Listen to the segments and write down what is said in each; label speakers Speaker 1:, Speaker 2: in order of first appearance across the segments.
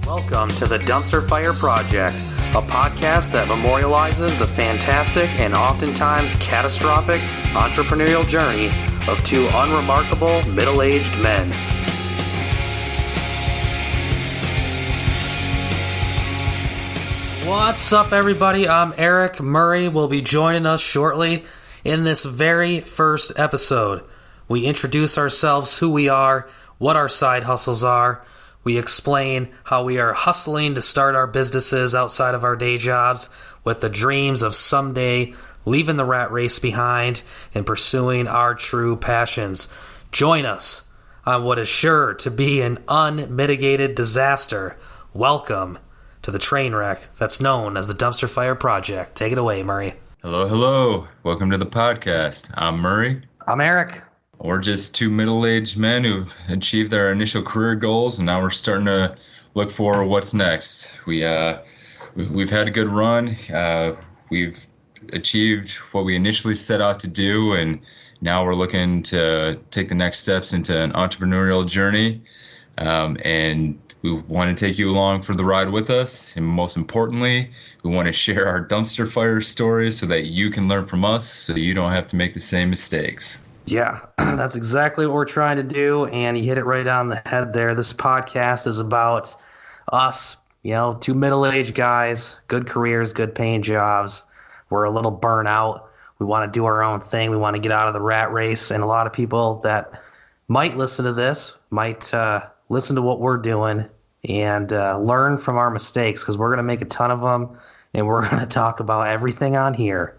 Speaker 1: Welcome to the Dumpster Fire Project, a podcast that memorializes the fantastic and oftentimes catastrophic entrepreneurial journey of two unremarkable middle-aged men. What's up, everybody? I'm Eric. Murray will be joining us shortly. In this very first episode, we introduce ourselves, who we are, what our side hustles are. We explain how we are hustling to start our businesses outside of our day jobs with the dreams of someday leaving the rat race behind and pursuing our true passions. Join us on what is sure to be an unmitigated disaster. Welcome to the train wreck that's known as the Dumpster Fire Project. Take it away, Murray.
Speaker 2: Hello. Welcome to the podcast. I'm Murray.
Speaker 1: I'm Eric.
Speaker 2: We're just two middle-aged men who've achieved their initial career goals, and now we're starting to look for what's next. We've had a good run. We've achieved what we initially set out to do, and now we're looking to take the next steps into an entrepreneurial journey. And we want to take you along for the ride with us. And most importantly, we want to share our dumpster fire stories so that you can learn from us so you don't have to make the same mistakes.
Speaker 1: Yeah, that's exactly what we're trying to do. And you hit it right on the head there. This podcast is about us, two middle-aged guys, good careers, good paying jobs. We're a little burnt out. We want to do our own thing. We want to get out of the rat race. And a lot of people that might listen to this might listen to what we're doing and learn from our mistakes, because we're going to make a ton of them, and we're going to talk about everything on here.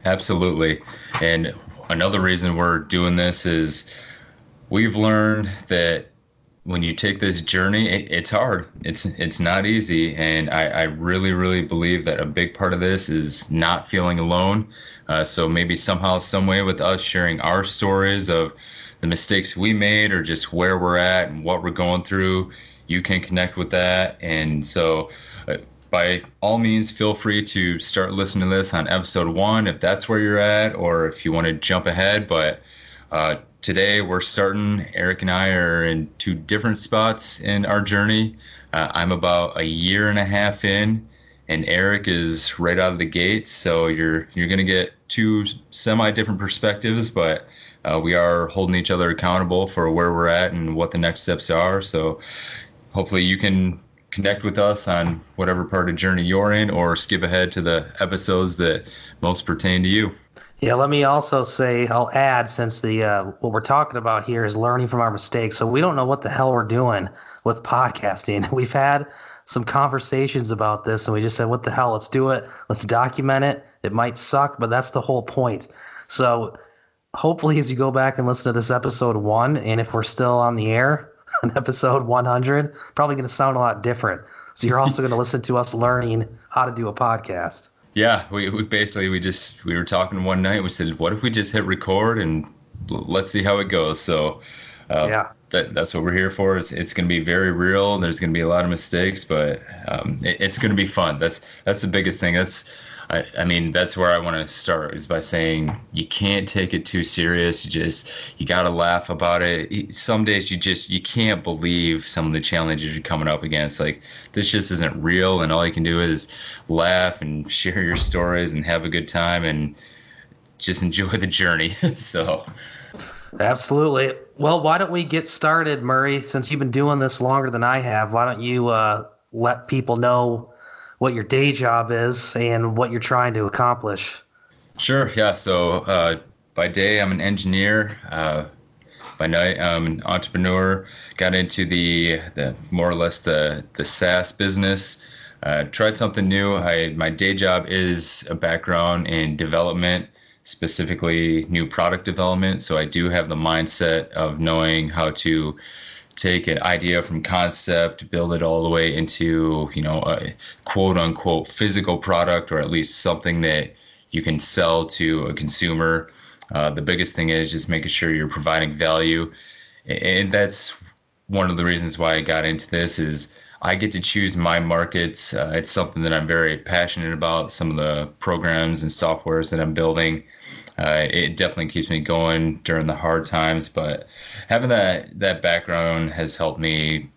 Speaker 2: Absolutely. And another reason we're doing this is we've learned that when you take this journey, it's hard. It's not easy. And I really, really believe that a big part of this is not feeling alone. So maybe somehow, some way with us sharing our stories of the mistakes we made or just where we're at and what we're going through, you can connect with that. And so by all means, feel free to start listening to this on episode 1 if that's where you're at, or if you want to jump ahead. But today we're starting. Eric and I are in two different spots in our journey. I'm about a year and a half in, and Eric is right out of the gate. So you're going to get two semi-different perspectives, but we are holding each other accountable for where we're at and what the next steps are. So hopefully you can connect with us on whatever part of the journey you're in, or skip ahead to the episodes that most pertain to you.
Speaker 1: Yeah, let me also say, I'll add, since the what we're talking about here is learning from our mistakes, so we don't know what the hell we're doing with podcasting. We've had some conversations about this, and we just said, what the hell, let's do it. Let's document it. It might suck, but that's the whole point. So hopefully as you go back and listen to this episode 1, and if we're still on the air on episode 100, probably going to sound a lot different. So you're also going to listen to us learning how to do a podcast.
Speaker 2: Yeah, we were talking one night. We said, what if we just hit record and let's see how it goes? So that's what we're here for. It's going to be very real. There's going to be a lot of mistakes, but it's going to be fun. That's the biggest thing. That's where I want to start, is by saying you can't take it too serious. You got to laugh about it. Some days you can't believe some of the challenges you're coming up against. Like, this just isn't real, and all you can do is laugh and share your stories and have a good time and just enjoy the journey. So.
Speaker 1: Absolutely. Well, why don't we get started, Murray? Since you've been doing this longer than I have, why don't you let people know what your day job is and what you're trying to accomplish? Sure,
Speaker 2: yeah. So by day, I'm an engineer. By night, I'm an entrepreneur. Got into the more or less the SaaS business. Tried something new. My day job is a background in development, specifically new product development. So I do have the mindset of knowing how to take an idea from concept, build it all the way into, a quote unquote physical product, or at least something that you can sell to a consumer. The biggest thing is just making sure you're providing value. And that's one of the reasons why I got into this, is I get to choose my markets. It's something that I'm very passionate about. Some of the programs and softwares that I'm building, it definitely keeps me going during the hard times. But having that background has helped me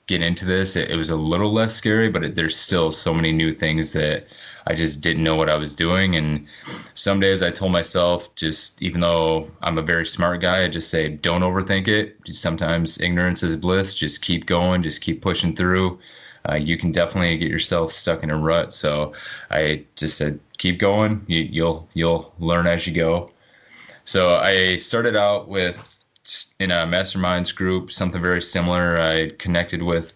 Speaker 2: get into this, it was a little less scary, but there's still so many new things that I just didn't know what I was doing. And some days I told myself, just even though I'm a very smart guy, I just say, don't overthink it. Sometimes ignorance is bliss. Just keep going, just keep pushing through. You can definitely get yourself stuck in a rut. So I just said, keep going. You'll learn as you go. So I started out with in a masterminds group, something very similar. I connected with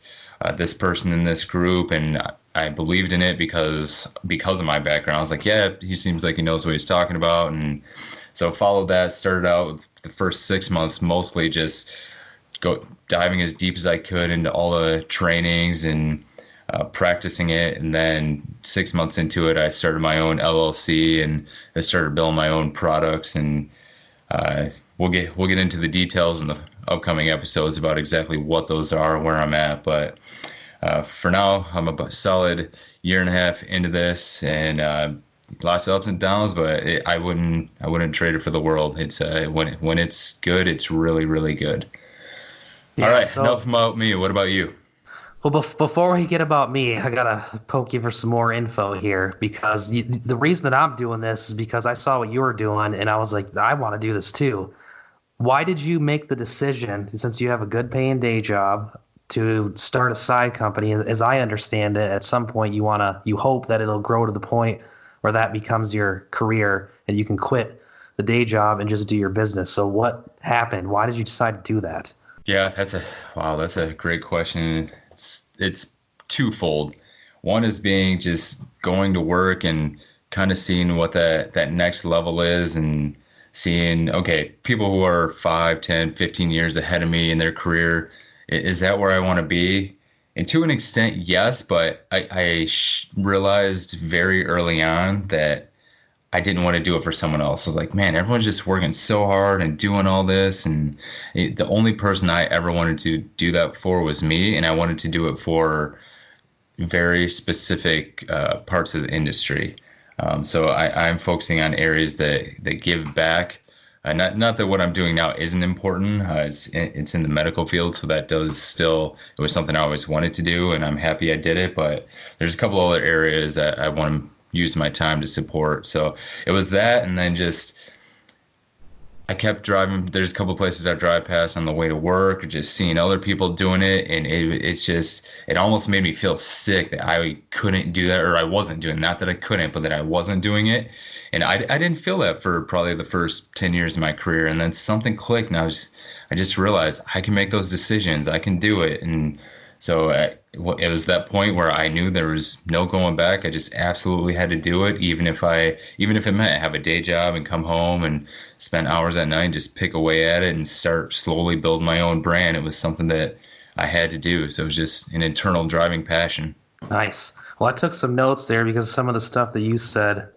Speaker 2: this person in this group, and I believed in it because of my background. I was like, yeah, he seems like he knows what he's talking about, and so followed that. Started out with the first 6 months mostly just go diving as deep as I could into all the trainings and practicing it. And then 6 months into it, I started my own LLC and I started building my own products. And we'll get into the details in the upcoming episodes about exactly what those are and where I'm at. But for now, I'm about a solid year and a half into this, and lots of ups and downs. But I wouldn't trade it for the world. It's when it's good, it's really, really good.
Speaker 1: Yeah,
Speaker 2: all right,
Speaker 1: so,
Speaker 2: enough about me. What about you?
Speaker 1: Well, before we get about me, I gotta poke you for some more info here, because the reason that I'm doing this is because I saw what you were doing and I was like, I want to do this too. Why did you make the decision, since you have a good paying day job, to start a side company? As I understand it, at some point you hope that it'll grow to the point where that becomes your career and you can quit the day job and just do your business. So what happened? Why did you decide to do that?
Speaker 2: Yeah, that's a great question. It's twofold. One is being just going to work and kind of seeing what that next level is, and seeing, okay, people who are 5, 10, 15 years ahead of me in their career, is that where I want to be? And to an extent, yes, but I realized very early on that I didn't want to do it for someone else. I was like, man, everyone's just working so hard and doing all this. And the only person I ever wanted to do that for was me. And I wanted to do it for very specific parts of the industry. So I'm focusing on areas that give back. Not that what I'm doing now isn't important. It's in the medical field, so that does still, it was something I always wanted to do, and I'm happy I did it. But there's a couple other areas that I want to use my time to support. So it was that, and then just I kept driving. There's a couple places I drive past on the way to work, or just seeing other people doing it, and it almost made me feel sick that I couldn't do that, or I wasn't doing. Not that I couldn't, but that I wasn't doing it. And I didn't feel that for probably the first 10 years of my career, and then something clicked, and I just realized I can make those decisions. I can do it, and so it was that point where I knew there was no going back. I just absolutely had to do it, even if it meant have a day job and come home and spend hours at night and just pick away at it and start slowly building my own brand. It was something that I had to do. So it was just an internal driving passion.
Speaker 1: Nice. Well, I took some notes there because some of the stuff that you said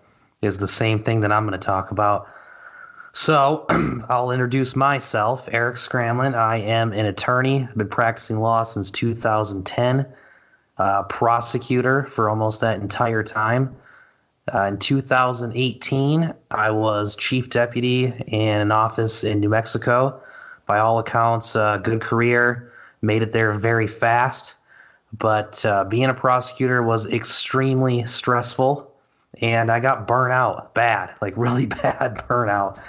Speaker 1: is the same thing that I'm going to talk about. So I'll introduce myself, Eric Scramlin. I am an attorney. I've been practicing law since 2010, prosecutor for almost that entire time. In 2018, I was chief deputy in an office in New Mexico. By all accounts, good career, made it there very fast. But being a prosecutor was extremely stressful. And I got burnt out bad, like really bad burnout.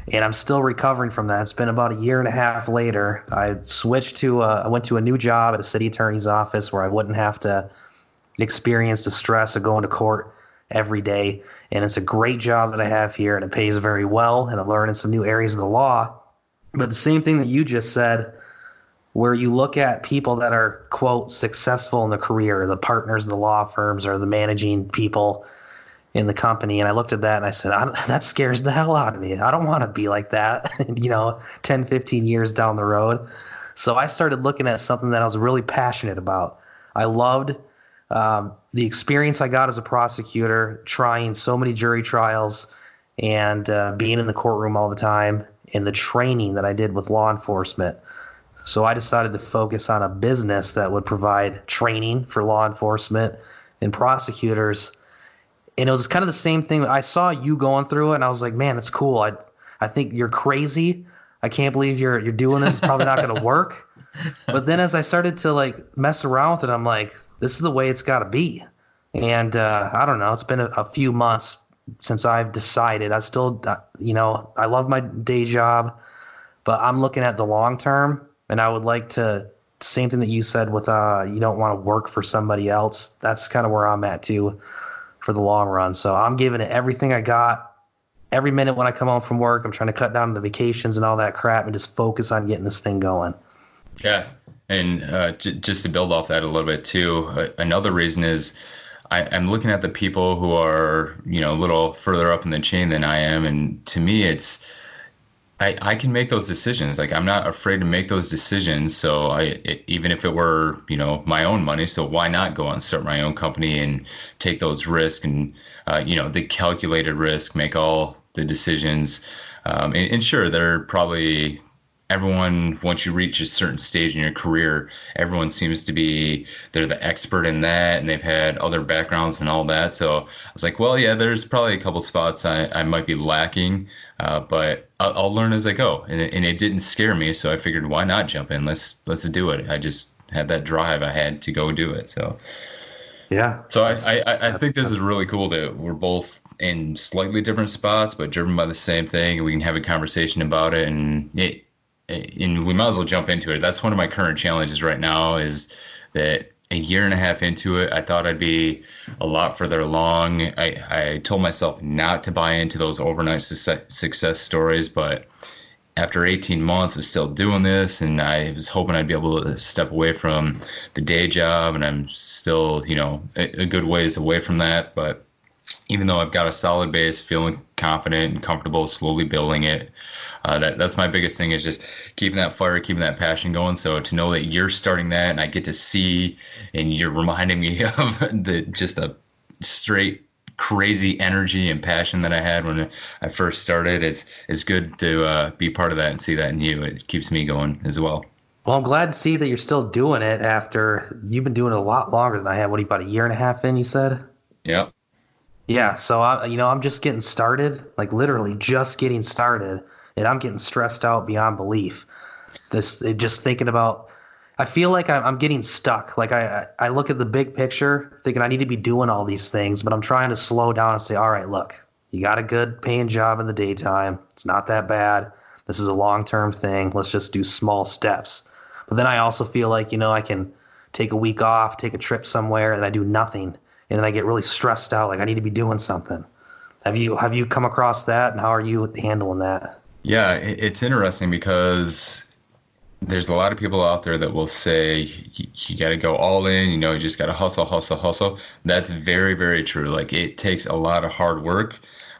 Speaker 1: And I'm still recovering from that. It's been about a year and a half later. I went to a new job at a city attorney's office where I wouldn't have to experience the stress of going to court every day. And it's a great job that I have here, and it pays very well, and I'm learning some new areas of the law. But the same thing that you just said, where you look at people that are, quote, successful in their career, the partners of the law firms or the managing people in the company. And I looked at that and I said, that scares the hell out of me. I don't want to be like that, 10, 15 years down the road. So I started looking at something that I was really passionate about. I loved the experience I got as a prosecutor, trying so many jury trials and being in the courtroom all the time, and the training that I did with law enforcement. So I decided to focus on a business that would provide training for law enforcement and prosecutors. And it was kind of the same thing. I saw you going through it, and I was like, man, it's cool. I think you're crazy. I can't believe you're doing this. It's probably not going to work. But then as I started to like mess around with it, I'm like, this is the way it's got to be. And I don't know, it's been a few months since I've decided. I still, I love my day job, but I'm looking at the long term, and I would like to. Same thing that you said with you don't want to work for somebody else. That's kind of where I'm at too for the long run. So I'm giving it everything I got. Every minute when I come home from work, I'm trying to cut down the vacations and all that crap and just focus on getting this thing going.
Speaker 2: Yeah. And just to build off that a little bit too, another reason is I'm looking at the people who are, a little further up in the chain than I am. And to me, I can make those decisions. Like I'm not afraid to make those decisions. So even if it were, my own money, so why not go out and start my own company and take those risks and, the calculated risk, make all the decisions. And sure, they're probably everyone, once you reach a certain stage in your career, everyone seems to be, they're the expert in that and they've had other backgrounds and all that. So I was like, well, yeah, there's probably a couple spots I might be lacking, but I'll learn as I go. And it didn't scare me. So I figured, why not jump in? Let's do it. I just had that drive. I had to go do it. So,
Speaker 1: Yeah.
Speaker 2: so I think this is really cool that we're both in slightly different spots, but driven by the same thing. We can have a conversation about it, and we might as well jump into it. That's one of my current challenges right now is that a year and a half into it, I thought I'd be a lot further along. I told myself not to buy into those overnight success stories, but after 18 months of still doing this, and I was hoping I'd be able to step away from the day job, and I'm still, a good ways away from that. But even though I've got a solid base, feeling confident and comfortable, slowly building it, that's my biggest thing is just keeping that fire, keeping that passion going. So to know that you're starting that and I get to see, and you're reminding me of just a straight crazy energy and passion that I had when I first started. It's good to be part of that and see that in you. It keeps me going as well.
Speaker 1: Well, I'm glad to see that you're still doing it after you've been doing it a lot longer than I have. What, about a year and a half in, you said?
Speaker 2: Yep.
Speaker 1: Yeah. So I'm just getting started, like literally just getting started, and I'm getting stressed out beyond belief. Just thinking about, I feel like I'm getting stuck. Like I look at the big picture thinking I need to be doing all these things, but I'm trying to slow down and say, all right, look, you got a good paying job in the daytime. It's not that bad. This is a long-term thing. Let's just do small steps. But then I also feel like, I can take a week off, take a trip somewhere, and I do nothing. And then I get really stressed out. Like I need to be doing something. Have you come across that, and how are you handling that?
Speaker 2: Yeah, it's interesting because there's a lot of people out there that will say you got to go all in, you just got to hustle, hustle, hustle. That's very, very true. Like it takes a lot of hard work,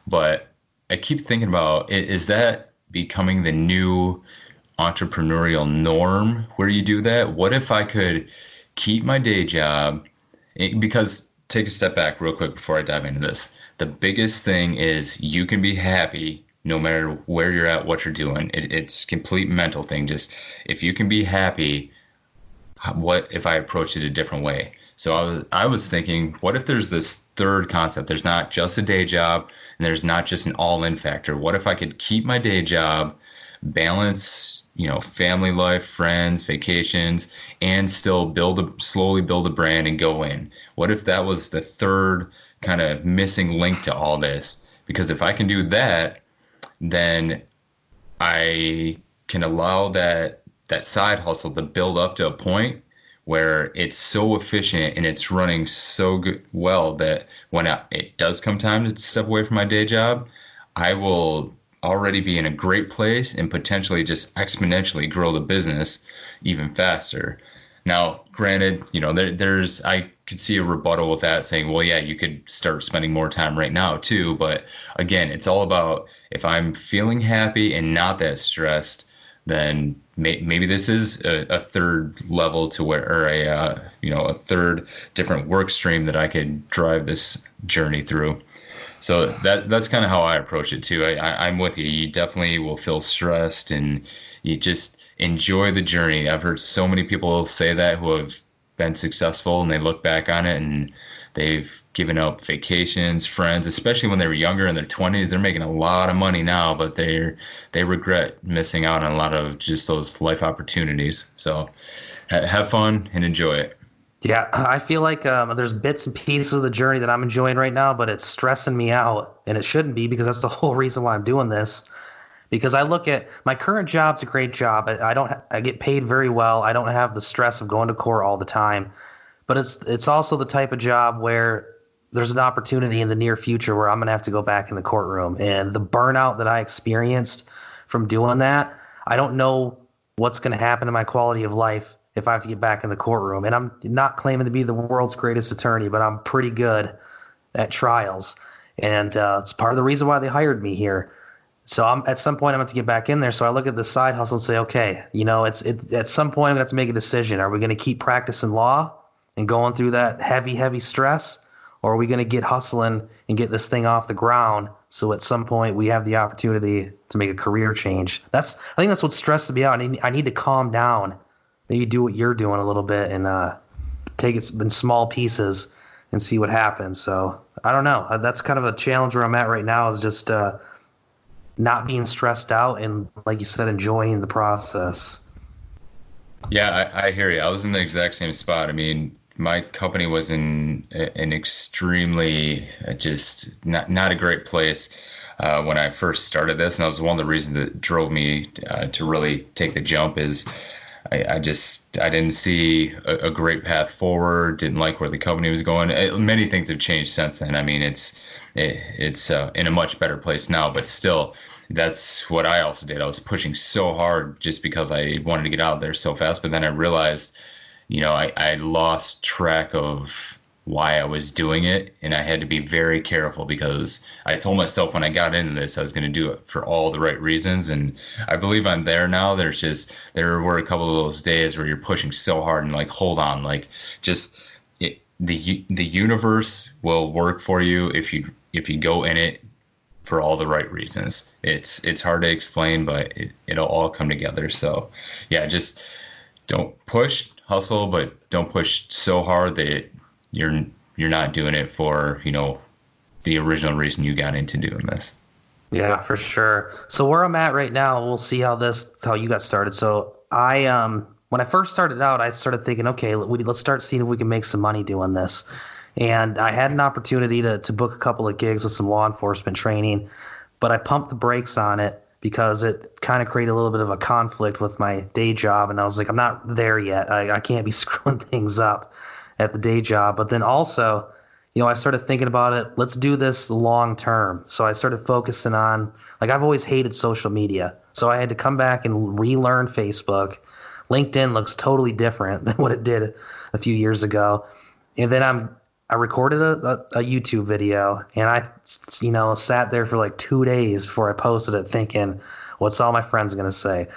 Speaker 2: but I keep thinking about is that becoming the new entrepreneurial norm where you do that? What if I could keep my day job? Because take a step back real quick before I dive into this. The biggest thing is you can be happy no matter where you're at, what you're doing. It's complete mental thing. Just if you can be happy, what if I approach it a different way? So I was thinking, what if there's this third concept? There's not just a day job and there's not just an all-in factor. What if I could keep my day job, balance, family life, friends, vacations, and still slowly build a brand and go in? What if that was the third kind of missing link to all this? Because if I can do that, then I can allow that side hustle to build up to a point where it's so efficient and it's running so well that when it does come time to step away from my day job, I will already be in a great place and potentially just exponentially grow the business even faster. Now, granted, there's I could see a rebuttal with that saying, well, yeah, you could start spending more time right now too. But again, it's all about if I'm feeling happy and not that stressed, then maybe this is a third level to where, or a third different work stream that I could drive this journey through. So that's kind of how I approach it too. I'm with you. You definitely will feel stressed and you just enjoy the journey. I've heard so many people say that who have been successful and they look back on it and they've given up vacations, friends, especially when they were younger in their 20s. They're making a lot of money now, but they regret missing out on a lot of just those life opportunities. So have fun and enjoy it.
Speaker 1: Yeah, I feel like there's bits and pieces of the journey that I'm enjoying right now, but it's stressing me out, and it shouldn't be because that's the whole reason why I'm doing this. Because I look at my current job's a great job. I get paid very well. I don't have the stress of going to court all the time, but it's also the type of job where there's an opportunity in the near future where I'm gonna have to go back in the courtroom, and the burnout that I experienced from doing that, I don't know what's gonna happen to my quality of life if I have to get back in the courtroom. And I'm not claiming to be the world's greatest attorney, but I'm pretty good at trials. And it's part of the reason why they hired me here. So at some point I'm going to get back in there. So I look at the side hustle and say, okay, at some point I'm going to have to make a decision. Are we going to keep practicing law and going through that heavy stress? Or are we going to get hustling and get this thing off the ground so at some point we have the opportunity to make a career change? I think that's what stresses me out. I need to calm down. Maybe do what you're doing a little bit and take it in small pieces and see what happens. So I don't know. That's kind of a challenge where I'm at right now, is just not being stressed out and, like you said, enjoying the process.
Speaker 2: Yeah, I hear you. I was in the exact same spot. I mean, my company was in an extremely just not a great place when I first started this, and that was one of the reasons that drove me to really take the jump. Is I didn't see a great path forward. Didn't like where the company was going. Many things have changed since then. I mean, it's in a much better place now, but still, that's what I also did. I was pushing so hard just because I wanted to get out there so fast. But then I realized, I lost track of why I was doing it, and I had to be very careful because I told myself when I got into this I was going to do it for all the right reasons, and I believe I'm there now. There were a couple of those days where you're pushing so hard and like, hold on, like the universe will work for you if you go in it for all the right reasons. It's hard to explain, but it'll all come together. So yeah, just don't push, hustle, but don't push so hard that you're not doing it for, the original reason you got into doing this.
Speaker 1: Yeah, for sure. So where I'm at right now, we'll see how you got started. So when I first started out, I started thinking, okay, let's start seeing if we can make some money doing this. And I had an opportunity to book a couple of gigs with some law enforcement training, but I pumped the brakes on it because it kind of created a little bit of a conflict with my day job. And I was like, I'm not there yet. I can't be screwing things up at the day job. But then also, I started thinking about it. Let's do this long term. So I started focusing on, like, I've always hated social media. So I had to come back and relearn Facebook. LinkedIn looks totally different than what it did a few years ago. And then I recorded a YouTube video, and I sat there for like 2 days before I posted it thinking, what's all my friends going to say?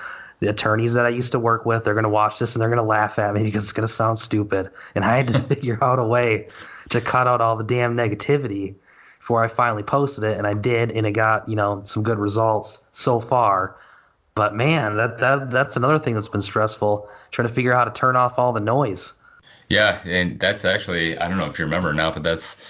Speaker 1: The attorneys that I used to work with, they're going to watch this and they're going to laugh at me because it's going to sound stupid. And I had to figure out a way to cut out all the damn negativity before I finally posted it. And I did, and it got, some good results so far. But man, that's another thing that's been stressful, trying to figure out how to turn off all the noise.
Speaker 2: Yeah, and that's actually, I don't know if you remember now, but that's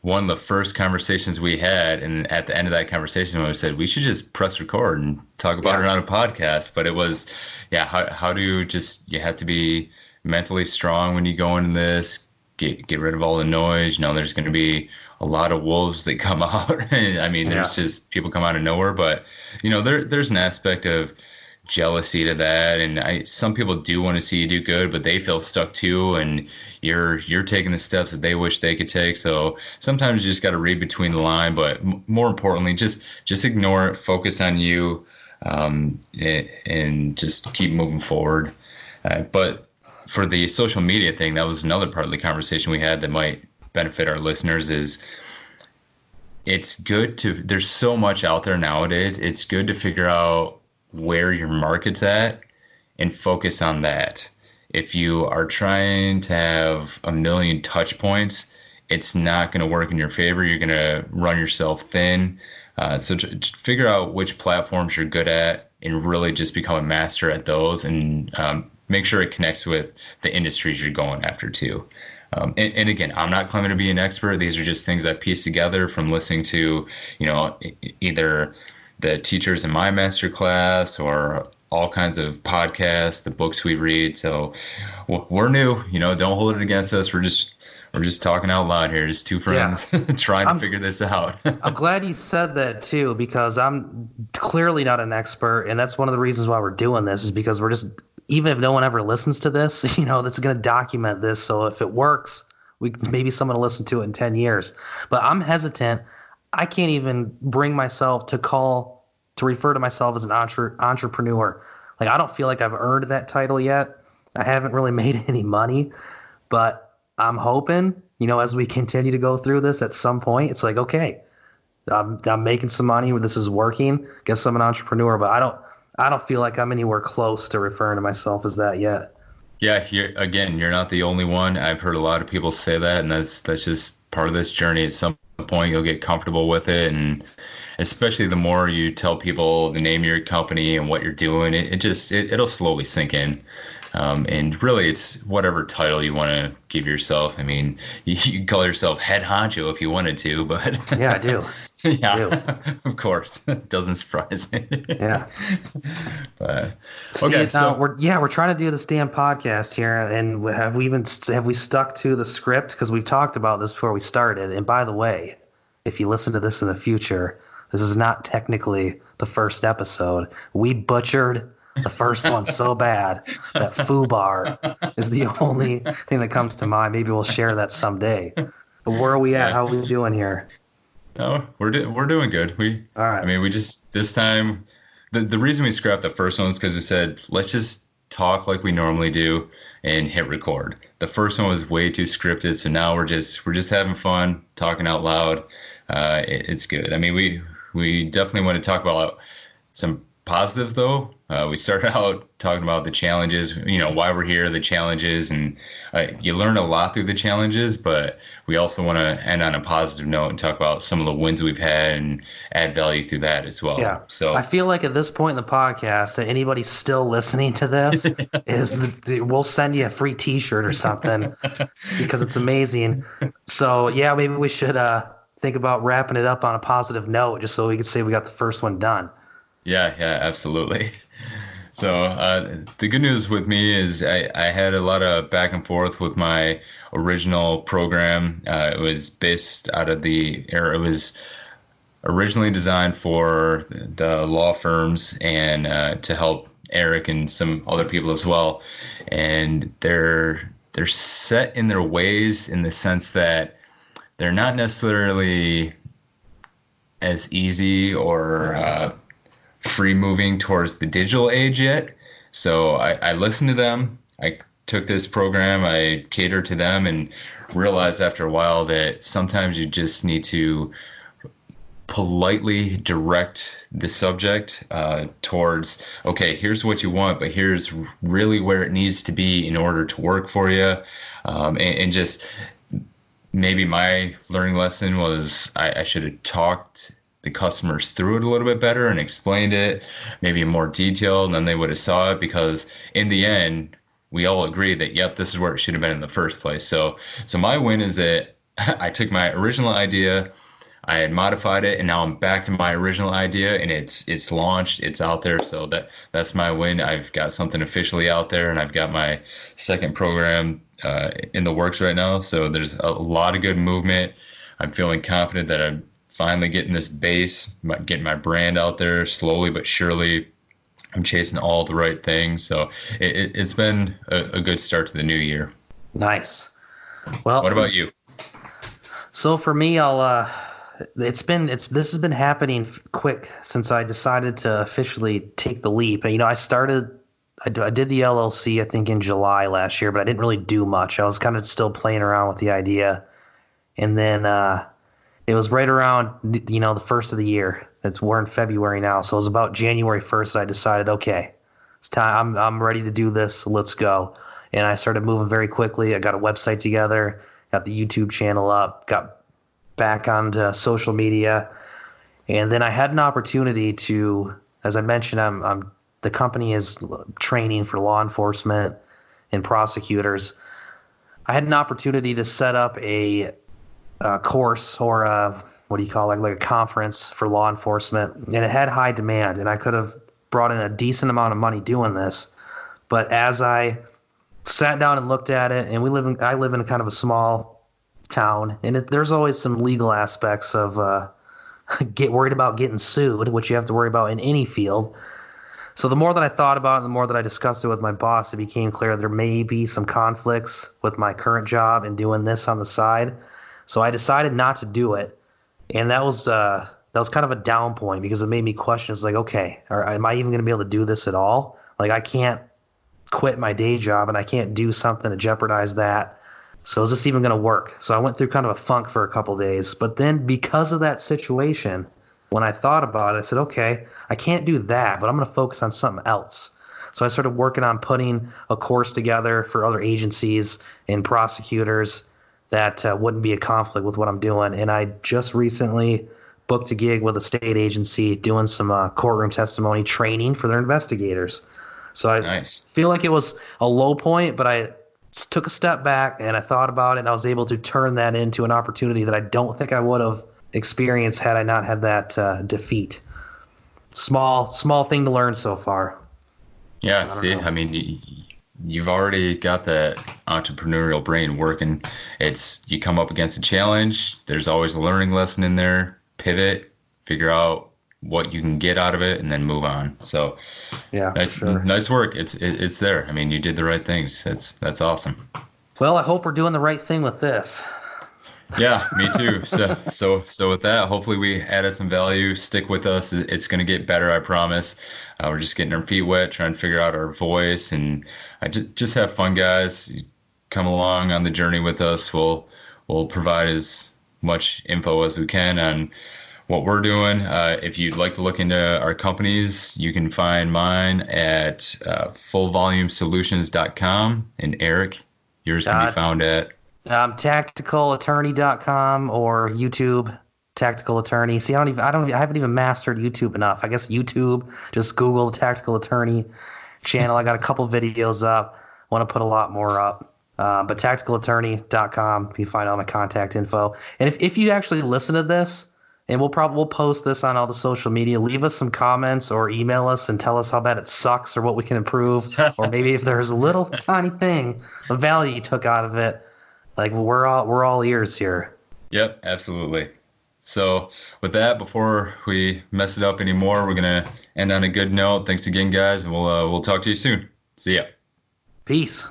Speaker 2: one of the first conversations we had. And at the end of that conversation, we said we should just press record and talk about it on a podcast. But it was, how do you have to be mentally strong when you go into this, get rid of all the noise. There's going to be a lot of wolves that come out. I mean, there's just people come out of nowhere, but there's an aspect of jealousy to that, and some people do want to see you do good, but they feel stuck too, and you're taking the steps that they wish they could take. So sometimes you just got to read between the line, but more importantly, just ignore it, focus on you, and just keep moving forward. But for the social media thing, that was another part of the conversation we had that might benefit our listeners. Is it's good there's so much out there nowadays. It's good to figure out where your market's at and focus on that. If you are trying to have a million touch points, it's not going to work in your favor. You're going to run yourself thin. So figure out which platforms you're good at and really just become a master at those, and make sure it connects with the industries you're going after too. And again, I'm not claiming to be an expert. These are just things I pieced together from listening to, either the teachers in my master class or all kinds of podcasts, the books we read. So we're new, don't hold it against us. We're just talking out loud here, just two friends trying to figure this out.
Speaker 1: I'm glad you said that too, because I'm clearly not an expert, and that's one of the reasons why we're doing this, is because we're just, even if no one ever listens to this, that's going to document this. So if it works, maybe someone will listen to it in 10 years. But I'm hesitant. I can't even bring myself to refer to myself as an entrepreneur. Like, I don't feel like I've earned that title yet. I haven't really made any money, but I'm hoping, as we continue to go through this, at some point, it's like, okay, I'm making some money, this is working, guess I'm an entrepreneur, but I don't feel like I'm anywhere close to referring to myself as that yet.
Speaker 2: Yeah, you're not the only one. I've heard a lot of people say that, and that's just part of this journey. At some point, you'll get comfortable with it, and especially the more you tell people the name of your company and what you're doing, it'll slowly sink in. And really, it's whatever title you want to give yourself. I mean, you can call yourself head honcho if you wanted to, but
Speaker 1: yeah, I do.
Speaker 2: Yeah, I do. Of course, it doesn't surprise me.
Speaker 1: Yeah.
Speaker 2: But
Speaker 1: okay, so we're trying to do this damn podcast here, and have we stuck to the script? Because we've talked about this before we started. And by the way, if you listen to this in the future, this is not technically the first episode. We butchered the first one so bad that FUBAR is the only thing that comes to mind. Maybe we'll share that someday. But where are we at? How are we doing here?
Speaker 2: No, we're doing good.
Speaker 1: All right.
Speaker 2: I mean, we just, this time, the reason we scrapped the first one is because we said, let's just talk like we normally do and hit record. The first one was way too scripted, so now we're just having fun, talking out loud. It's good. I mean, we definitely want to talk about some positives, though. We started out talking about the challenges, why we're here, the challenges, and you learn a lot through the challenges, but we also want to end on a positive note and talk about some of the wins we've had and add value through that as well.
Speaker 1: Yeah.
Speaker 2: So
Speaker 1: I feel like at this point in the podcast, that anybody still listening to this we'll send you a free T-shirt or something because it's amazing. So yeah, maybe we should think about wrapping it up on a positive note, just so we can say we got the first one done.
Speaker 2: Yeah, absolutely. So the good news with me is I had a lot of back and forth with my original program. It was based out of it was originally designed for the law firms and to help Eric and some other people as well. And they're set in their ways in the sense that they're not necessarily as easy or free moving towards the digital age yet. So I listened to them. I took this program, I catered to them, and realized after a while that sometimes you just need to politely direct the subject towards, okay, here's what you want, but here's really where it needs to be in order to work for you. And just maybe my learning lesson was I should have talked the customers through it a little bit better and explained it maybe in more detail, and then they would have saw it, because in the end we all agree that yep, this is where it should have been in the first place. So my win is that I took my original idea, I had modified it, and now I'm back to my original idea, and it's launched, it's out there. So that's my win. I've got something officially out there, and I've got my second program in the works right now. So there's a lot of good movement. I'm feeling confident that I'm finally getting this base, getting my brand out there slowly but surely. I'm chasing all the right things. So it's been a good start to the new year.
Speaker 1: Nice. Well,
Speaker 2: what about you?
Speaker 1: So for me, this has been happening quick since I decided to officially take the leap. And, I did the LLC, I think in July last year, but I didn't really do much. I was kind of still playing around with the idea. And then, it was right around, the first of the year. We're in February now, so it was about January 1st that I decided, okay, it's time. I'm ready to do this. Let's go. And I started moving very quickly. I got a website together, got the YouTube channel up, got back onto social media, and then I had an opportunity to, as I mentioned, I'm the company is training for law enforcement and prosecutors. I had an opportunity to set up a course or what do you call it, like a conference for law enforcement, and it had high demand, and I could have brought in a decent amount of money doing this. But as I sat down and looked at it, and I live in kind of a small town, and there's always some legal aspects of get worried about getting sued, which you have to worry about in any field. So the more that I thought about it, the more that I discussed it with my boss, it became clear there may be some conflicts with my current job and doing this on the side. So I decided not to do it, and that was kind of a down point because it made me question. It's like, okay, am I even going to be able to do this at all? Like, I can't quit my day job, and I can't do something to jeopardize that. So is this even going to work? So I went through kind of a funk for a couple of days, but then because of that situation, when I thought about it, I said, okay, I can't do that, but I'm going to focus on something else. So I started working on putting a course together for other agencies and prosecutors that wouldn't be a conflict with what I'm doing. And I just recently booked a gig with a state agency doing some courtroom testimony training for their investigators. So I feel like it was a low point, but I took a step back and I thought about it, and I was able to turn that into an opportunity that I don't think I would have experienced had I not had that defeat. Small thing to learn so far.
Speaker 2: Yeah, I mean, you've already got that entrepreneurial brain working. You come up against a challenge, there's always a learning lesson in there, pivot, figure out what you can get out of it, and then move on. So
Speaker 1: yeah,
Speaker 2: nice work. It's there. I mean, you did the right things. That's awesome.
Speaker 1: Well, I hope we're doing the right thing with this.
Speaker 2: Yeah, me too. So with that, hopefully we added some value. Stick with us. It's going to get better, I promise. We're just getting our feet wet, trying to figure out our voice, and just have fun, guys. Come along on the journey with us. We'll provide as much info as we can on what we're doing. If you'd like to look into our companies, you can find mine at fullvolumesolutions.com. And Eric, yours can be found at
Speaker 1: tacticalattorney.com or YouTube Tactical Attorney. See, I haven't even mastered YouTube enough. I guess YouTube, just Google the Tactical Attorney channel. I got a couple videos up. Want to put a lot more up. But tacticalattorney.com, you find all my contact info. And if you actually listen to this, and we'll post this on all the social media, leave us some comments or email us and tell us how bad it sucks or what we can improve, or maybe if there's a little tiny thing of value you took out of it. Like, we're all ears here.
Speaker 2: Yep, absolutely. So with that, before we mess it up anymore, we're gonna end on a good note. Thanks again, guys, and we'll talk to you soon. See ya.
Speaker 1: Peace.